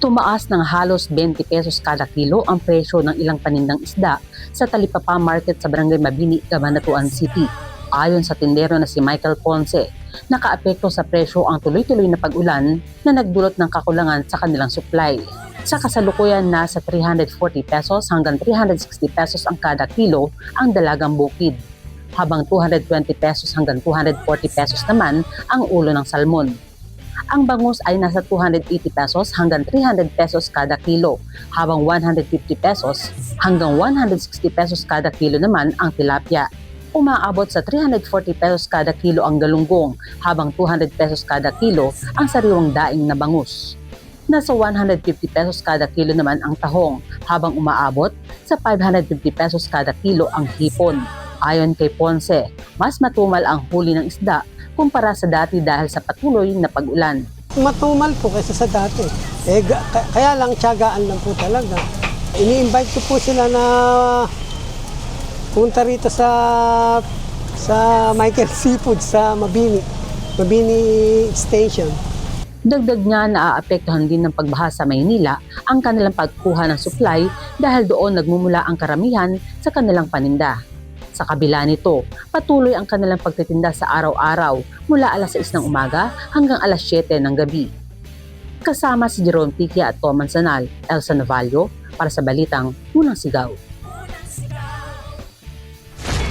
Tumaas ng halos 20 pesos kada kilo ang presyo ng ilang panindang isda sa Talipapa Market sa Barangay Mabini, Cabanatuan City. Ayon sa tindero na si Michael Ponce, nakaapekto sa presyo ang tuloy-tuloy na pag-ulan na nagdulot ng kakulangan sa kanilang supply. Sa kasalukuyan nasa 340 pesos hanggang 360 pesos ang kada kilo ang dalagang bukid, habang 220 pesos hanggang 240 pesos naman ang ulo ng salmon. Ang bangus ay nasa 280 pesos hanggang 300 pesos kada kilo, habang 150 pesos hanggang 160 pesos kada kilo naman ang tilapia. Umaabot sa 340 pesos kada kilo ang galunggong, habang 200 pesos kada kilo ang sariwang daing na bangus. Nasa 150 pesos kada kilo naman ang tahong, habang umaabot sa 550 pesos kada kilo ang hipon. Ayon kay Ponce, mas matumal ang huli ng isda kumpara sa dati dahil sa patuloy na pag-ulan. Matumal po kaysa sa dati. Kaya lang tiyagaan lang po talaga. Ini-invite ko po sila na punta rito sa Michael Seafood sa Mabini Station. Dagdag niya na aapektuhan din ng pagbaha sa Maynila ang kanilang pagkuha ng supply dahil doon nagmumula ang karamihan sa kanilang paninda. Sa kabila nito, patuloy ang kanilang pagtitinda sa araw-araw mula alas 6 ng umaga hanggang alas 7 ng gabi. Kasama si Jerome Tiquia at Tom Manzanal, Elsa Navallo para sa Balitang Unang Sigaw.